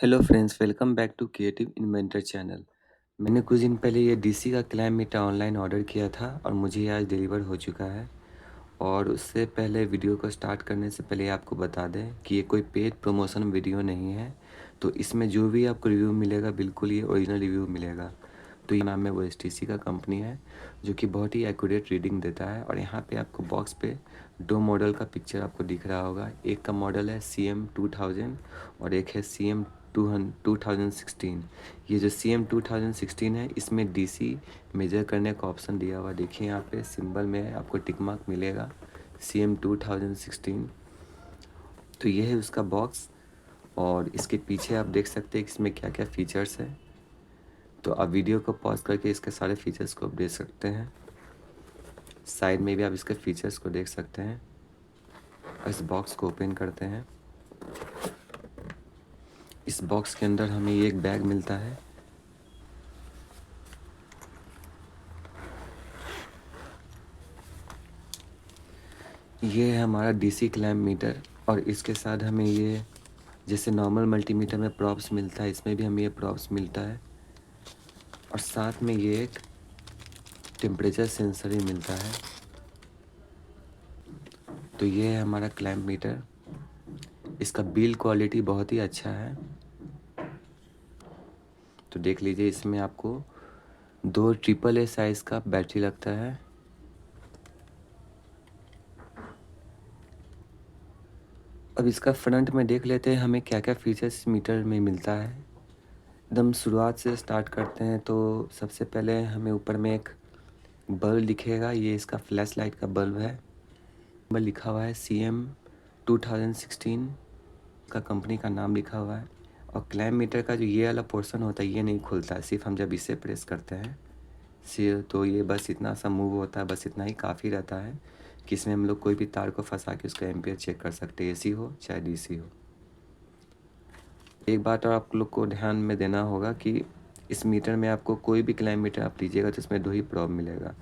Hello friends, welcome back to creative inventor channel. मैंने कुछ दिन पहले ये डीसी का क्लाइम मीटर ऑनलाइन ऑर्डर किया था और मुझे ये आज डिलीवर हो चुका है। और उससे पहले वीडियो को स्टार्ट करने से पहले आपको बता दें कि ये कोई पेड प्रमोशन वीडियो नहीं है। तो इसमें जो भी आपको रिव्यू मिलेगा बिल्कुल ये ओरिजिनल रिव्यू मिलेगा। तो ये नाम है वो एसटीसी का कंपनी है जो कि बहुत ही एक्यूरेट रीडिंग देता है। और यहाँ पे आपको बॉक्स पे दो मॉडल का पिक्चर आपको दिख रहा होगा। एक का मॉडल है CM 2000 और एक है CM 2016। ये जो CM 2016 है इसमें डीसी मेजर करने का ऑप्शन दिया हुआ देखिए, यहाँ पे सिंबल में आपको टिक मार्क मिलेगा CM 2016। तो ये है उसका बॉक्स और इसके पीछे आप देख सकते हैं कि इसमें क्या क्या फीचर्स है। तो आप वीडियो को पॉज करके इसके सारे फीचर्स को आप देख सकते हैं। साइड में भी आप इसके फीचर्स को देख सकते हैं। और इस बॉक्स को ओपन करते हैं। इस बॉक्स के अंदर हमें ये एक बैग मिलता है। ये है हमारा डीसी क्लैम्प मीटर और इसके साथ हमें ये जैसे नॉर्मल मल्टीमीटर में प्रॉप्स मिलता है, इसमें भी हमें ये प्रॉप्स मिलता है। और साथ में ये एक टेम्परेचर सेंसर ही मिलता है। तो ये है हमारा क्लैम्प मीटर। इसका बिल्ड क्वालिटी बहुत ही अच्छा है। तो देख लीजिए, इसमें आपको 2 AAA साइज का बैटरी लगता है। अब इसका फ्रंट में देख लेते हैं हमें क्या क्या फीचर्स मीटर में मिलता है। एकदम शुरुआत से स्टार्ट करते हैं तो सबसे पहले हमें ऊपर में एक बल्ब दिखेगा। ये इसका फ्लैश लाइट का बल्ब है। नंबर लिखा हुआ है CM 2016 का कंपनी का नाम लिखा हुआ है। और क्लैम्प मीटर का जो ये वाला पोर्शन होता है ये नहीं खुलता है, सिर्फ हम जब इसे प्रेस करते हैं सिर्फ तो ये बस इतना सा मूव होता है, बस इतना ही काफ़ी रहता है कि इसमें हम लोग कोई भी तार को फंसा के उसका एम्पियर चेक कर सकते हैं, AC हो चाहे DC हो। एक बात और आप लोग को ध्यान में देना होगा कि इस मीटर में आपको कोई भी क्लैम्प मीटर आप लीजिएगा तो इसमें 2 ही प्रॉब मिलेगा।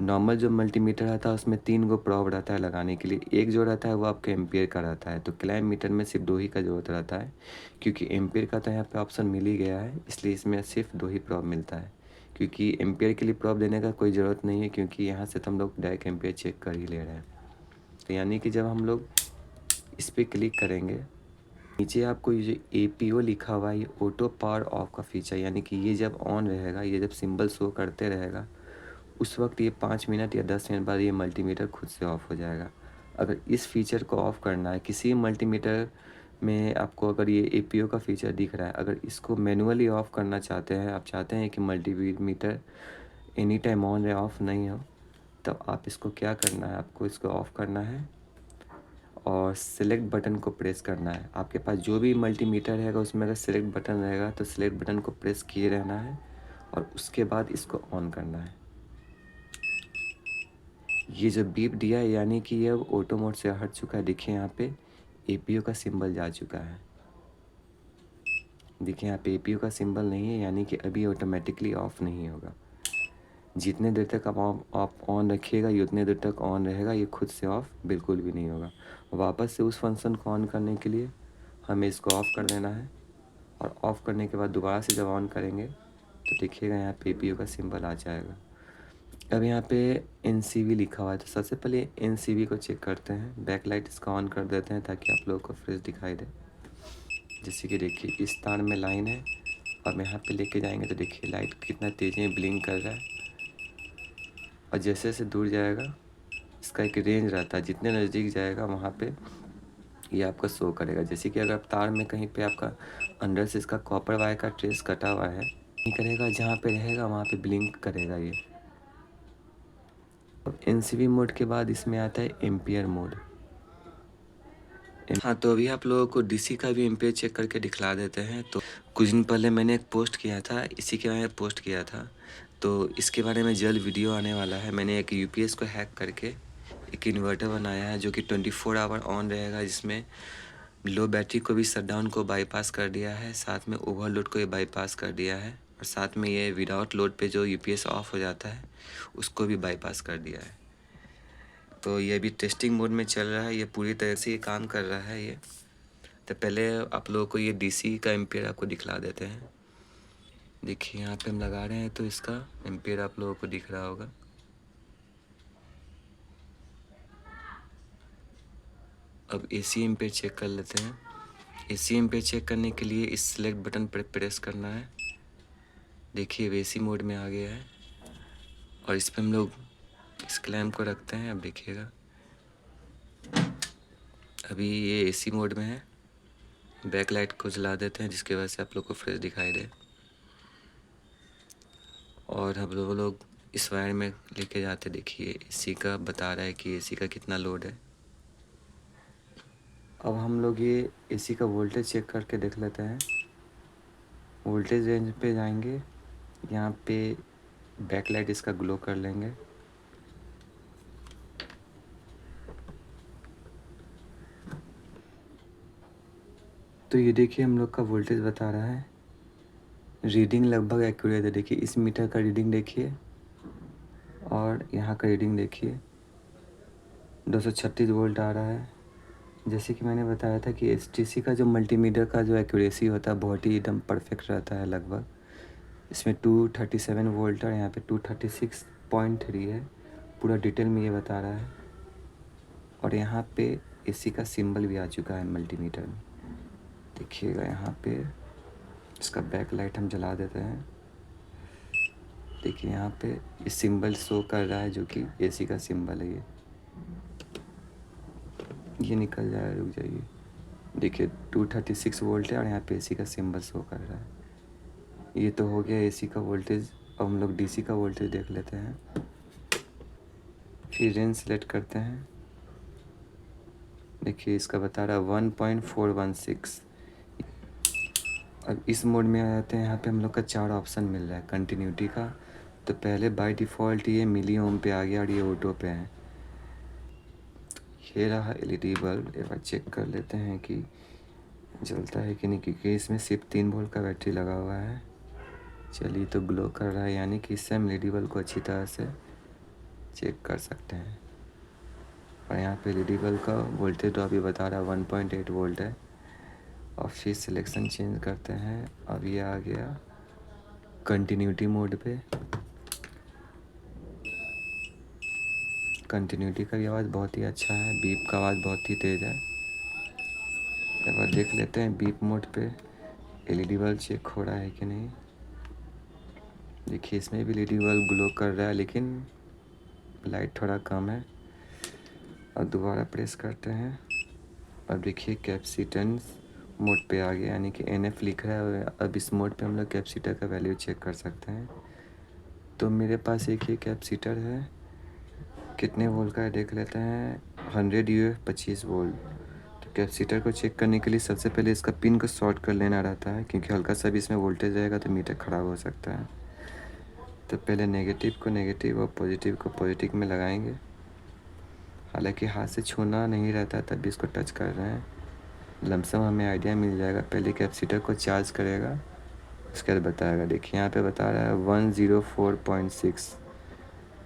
नॉर्मल जो मल्टीमीटर रहता है उसमें 3 गो प्रॉब रहता है लगाने के लिए। एक जो रहता है वो आपके एम्पियर का रहता है। तो क्लैम्प मीटर में सिर्फ 2 ही का ज़रूरत रहता है, क्योंकि एम्पियर का तो यहाँ पे ऑप्शन मिल ही गया है, इसलिए इसमें सिर्फ 2 ही प्रॉब मिलता है। क्योंकि एम्पियर के लिए प्रॉब देने का कोई ज़रूरत नहीं है, क्योंकि यहाँ से तो हम लोग डायरेक्ट एम्पियर चेक कर ही ले रहे हैं। तो यानी कि जब हम लोग इस पर क्लिक करेंगे, नीचे आपको ये जो APO लिखा हुआ है, ये ऑटो पावर ऑफ का फीचर, यानी कि ये जब ऑन रहेगा, ये जब सिंबल शो करते रहेगा उस वक्त ये 5 मिनट या 10 मिनट बाद ये मल्टीमीटर खुद से ऑफ हो जाएगा। अगर इस फीचर को ऑफ करना है किसी मल्टीमीटर में, आपको अगर ये APO का फीचर दिख रहा है, अगर इसको मैनुअली ऑफ करना चाहते हैं, आप चाहते हैं कि मल्टीमीटर एनी टाइम ऑन रहे, ऑफ नहीं हो, तब आप इसको क्या करना है, आपको इसको ऑफ करना है और सिलेक्ट बटन को प्रेस करना है। आपके पास जो भी मल्टीमीटर रहेगा उसमें अगर सिलेक्ट बटन रहेगा तो सिलेक्ट बटन को प्रेस किए रहना है और उसके बाद इसको ऑन करना है। ये जो बीप दिया है यानी कि ये अब ऑटो मोड से हट चुका है। देखिए यहाँ पे APO का सिंबल जा चुका है। देखिए यहाँ पे APO का सिंबल नहीं है, यानी कि अभी ऑटोमेटिकली ऑफ नहीं होगा। जितने देर तक आप ऑन रखिएगा ये उतने देर तक ऑन रहेगा, ये खुद से ऑफ बिल्कुल भी नहीं होगा। वापस से उस फंक्शन को ऑन करने के लिए हमें इसको ऑफ़ कर देना है और ऑफ़ करने के बाद दोबारा से जब ऑन करेंगे तो देखिएगा यहाँ पे APO का सिंबल आ जाएगा। अब यहाँ पे NCV लिखा हुआ है, तो सबसे पहले NCV को चेक करते हैं। बैकलाइट इसका ऑन कर देते हैं ताकि आप लोगों को फ्रेश दिखाई दे। जैसे कि देखिए इस तार में लाइन है और हम यहाँ पे लेके जाएंगे तो देखिए लाइट कितना तेज़ी में ब्लिंक कर रहा है। और जैसे जैसे दूर जाएगा इसका एक रेंज रहता है, जितने नज़दीक जाएगा वहाँ पे ये आपका शो करेगा। जैसे कि अगर आप तार में कहीं पे आपका अंदर से इसका कॉपर वायर का ट्रेस कटा हुआ है, नहीं करेगा, जहाँ पे रहेगा वहाँ पे ब्लिंक करेगा ये। अब NCV मोड के बाद इसमें आता है एम्पियर मोड। हाँ, तो अभी आप लोगों को DC का भी एम्पियर चेक करके दिखला देते हैं। तो कुछ दिन पहले मैंने एक पोस्ट किया था, इसी के बारे में पोस्ट किया था, तो इसके बारे में जल्द वीडियो आने वाला है। मैंने एक UPS को हैक करके एक इन्वर्टर बनाया है जो कि 24 आवर ऑन रहेगा, जिसमें लो बैटरी को भी शटडाउन को बाईपास कर दिया है, साथ में ओवरलोड को भी बाईपास कर दिया है, और साथ में ये विदाउट लोड पे जो UPS ऑफ हो जाता है उसको भी बाईपास कर दिया है। तो ये अभी टेस्टिंग मोड में चल रहा है, ये पूरी तरह से ये काम कर रहा है ये। तो पहले आप लोगों को ये डीसी का एम्पियर आपको दिखला देते हैं। देखिए यहाँ पे हम लगा रहे हैं तो इसका एम्पियर आप लोगों को दिख रहा होगा। अब एसी एम्पियर चेक कर लेते हैं। एसी एम्पियर चेक करने के लिए इस सिलेक्ट बटन पर प्रेस करना है। देखिए अब एसी मोड में आ गया है और इस पर हम लोग इस क्लैंप को रखते हैं। अब देखिएगा अभी ये एसी मोड में है। बैक लाइट को जला देते हैं जिसकी वजह से आप लोग को फ्रेश दिखाई दे। और हम लोग इस वायर में लेके जाते, देखिए एसी का बता रहा है कि एसी का कितना लोड है। अब हम लोग ये एसी का वोल्टेज चेक करके देख लेते हैं। वोल्टेज रेंज पे जाएंगे, यहाँ पे बैक लाइट इसका ग्लो कर लेंगे। तो ये देखिए हम लोग का वोल्टेज बता रहा है, रीडिंग लगभग एक्यूरेट है। देखिए इस मीटर का रीडिंग देखिए और यहाँ का रीडिंग देखिए, 236 वोल्ट आ रहा है। जैसे कि मैंने बताया था कि एसटीसी का जो मल्टीमीटर का जो एक्यूरेसी होता है बहुत ही एकदम परफेक्ट रहता है। लगभग इसमें 237 वोल्ट और यहाँ पे 236.3 है। पूरा डिटेल में ये बता रहा है। और यहाँ पे एसी का सिंबल भी आ चुका है मल्टीमीटर में। देखिएगा यहाँ पे इसका बैक लाइट हम जला देते हैं। देखिए यहाँ पे इस सिंबल शो कर रहा है जो कि एसी का सिंबल है। ये निकल जाए, रुक जाइए। देखिए 236 वोल्ट है और यहाँ पे एसी का सिंबल शो कर रहा है। ये तो हो गया एसी का वोल्टेज। अब हम लोग डीसी का वोल्टेज देख लेते हैं। फिर रेंज सेलेक्ट करते हैं। देखिए इसका बता रहा है 1.416। अब इस मोड में आ जाते हैं। यहाँ पे हम लोग का 4 ऑप्शन मिल रहा है कंटिन्यूटी का। तो पहले बाय डिफ़ॉल्ट ये मिली ओम पे आ गया और ये ऑटो पे है। ये रहा एलईडी बल्ब। एक बार चेक कर लेते हैं कि जलता है कि नहीं, क्योंकि इसमें सिर्फ 3 वोल्ट का बैटरी लगा हुआ है। चलिए तो ग्लो कर रहा है, यानी कि इससे हम एलईडी बल्ब को अच्छी तरह से चेक कर सकते हैं। और यहाँ पे एलईडी बल्ब का वोल्टेज ड्रॉप भी बता रहा है 1.8 वोल्ट है। और फिर सिलेक्शन चेंज करते हैं। अब ये आ गया कंटिन्यूटी मोड पे। कंटिन्यूटी का भी आवाज़ बहुत ही अच्छा है, बीप का आवाज़ बहुत ही तेज़ है। एक बार देख लेते हैं बीप मोड पे एलईडी बल्ब चेक हो रहा है कि नहीं। देखिए इसमें भी एलईडी बल्ब ग्लो कर रहा है लेकिन लाइट थोड़ा कम है। अब दोबारा प्रेस करते हैं। अब देखिए कैपेसिटेंस मोड पे आ गया, यानी कि एनएफ लिख रहा है। अब इस मोड पे हम लोग कैपेसिटर का वैल्यू चेक कर सकते हैं। तो मेरे पास एक ही कैपेसिटर है, कितने वोल्ट का है देख लेते हैं। 100 यूएफ 25 वोल्ट। तो कैपेसिटर को चेक करने के लिए सबसे पहले इसका पिन को शॉर्ट कर लेना रहता है, क्योंकि हल्का सा भी इसमें वोल्टेज रहेगा तो मीटर ख़राब हो सकता है। तो पहले नेगेटिव को नेगेटिव और पॉजिटिव को पॉजिटिव में लगाएंगे। हालांकि हाथ से छूना नहीं रहता, तब भी इसको टच कर रहे हैं। लमसम हमें आइडिया मिल जाएगा। पहले कैपेसिटर को चार्ज करेगा, उसके बाद बताएगा। देखिए यहाँ पे बता रहा है 104.6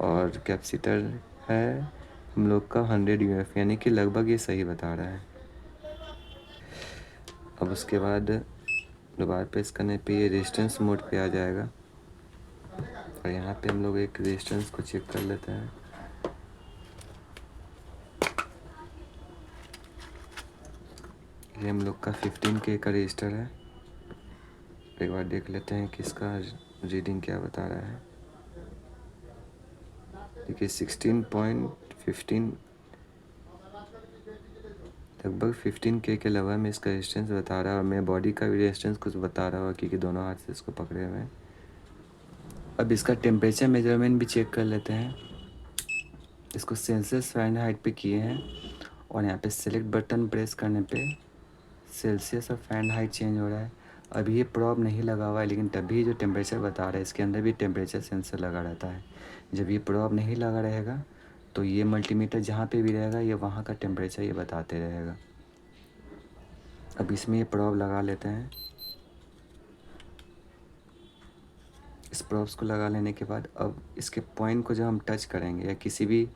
और कैपेसिटर है हम लोग का 100 यूएफ, यानी कि लगभग ये सही बता रहा है। अब उसके बाद दोबारा प्रेस करने पे ये रेजिस्टेंस मोड पे आ जाएगा। और यहाँ पे हम लोग एक रेजिस्टेंस को चेक कर लेते हैं। ये हम लोग का 15K का रजिस्टर है। एक बार देख लेते हैं कि इसका रीडिंग क्या बता रहा है। देखिए 16.15, लगभग 15K के लेवल में इसका रेजिस्टेंस बता रहा है। और मेरे बॉडी का भी रेजिस्टेंस कुछ बता रहा होगा, क्योंकि दोनों हाथ से इसको पकड़े हुए हैं। अब इसका टेम्परेचर मेजरमेंट भी चेक कर लेते हैं। इसको सेल्सियस फ़ारेनहाइट पे किए हैं और यहाँ पे सेलेक्ट बटन प्रेस करने पे सेल्सियस और फ़ारेनहाइट चेंज हो रहा है। अभी ये प्रॉब नहीं लगा हुआ है, लेकिन तभी जो टेम्परेचर बता रहा है इसके अंदर भी टेम्परेचर सेंसर लगा रहता है। जब ये प्रॉब नहीं लगा रहेगा तो ये मल्टीमीटर जहाँ पे भी रहेगा ये वहाँ का टेम्परेचर ये बताते रहेगा। अब इसमें ये प्रॉब लगा लेते हैं। इस प्रॉब्स को लगा लेने के बाद अब इसके पॉइंट को जब हम टच करेंगे या किसी भी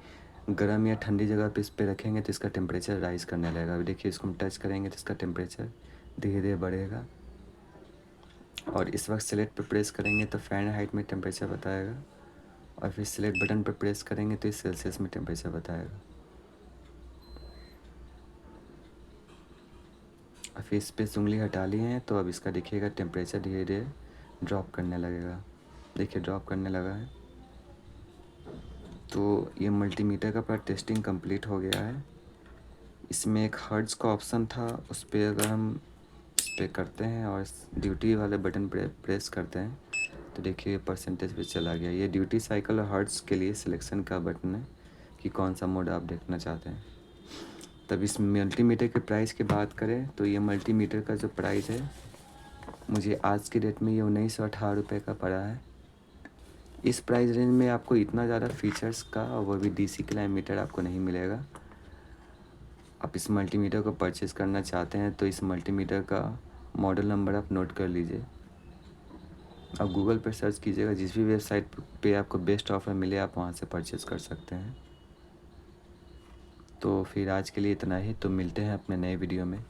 गर्म या ठंडी जगह पे इस पे रखेंगे तो इसका टेम्परेचर राइज़ करने लगेगा। अभी देखिए इसको हम टच करेंगे तो इसका टेम्परेचर धीरे-धीरे बढ़ेगा और इस वक़्त सेलेक्ट पे प्रेस करेंगे तो फ़ारेनहाइट में टेम्परेचर बताएगा और फिर सेलेक्ट बटन पे प्रेस करेंगे तो ये सेल्सियस में टेम्परेचर बताएगा। और फिर इस पे से उँगली हटा लिए हैं तो अब इसका देखिएगा टेम्परेचर धीरे-धीरे ड्रॉप करने लगेगा। देखिए ड्रॉप करने लगा है। तो ये मल्टीमीटर का पूरा टेस्टिंग कंप्लीट हो गया है। इसमें एक हर्ट्ज़ का ऑप्शन था, उस पे अगर हम इस पे करते हैं और ड्यूटी वाले बटन पे प्रेस करते हैं तो देखिए परसेंटेज पे चला गया। ये ड्यूटी साइकिल और हर्ट्ज़ के लिए सिलेक्शन का बटन है कि कौन सा मोड आप देखना चाहते हैं। तब इस मल्टीमीटर के प्राइस की बात करें तो ये मल्टीमीटर का जो प्राइस है मुझे आज की डेट में ये 1918 रुपये का पड़ा है। इस प्राइस रेंज में आपको इतना ज़्यादा फीचर्स का और वो भी डीसी क्लाइम मीटर आपको नहीं मिलेगा। आप इस मल्टीमीटर को परचेज़ करना चाहते हैं तो इस मल्टीमीटर का मॉडल नंबर आप नोट कर लीजिए। आप गूगल पे सर्च कीजिएगा, जिस भी वेबसाइट पे आपको बेस्ट ऑफ़र मिले आप वहाँ से परचेज़ कर सकते हैं। तो फिर आज के लिए इतना ही, तो मिलते हैं अपने नए वीडियो में।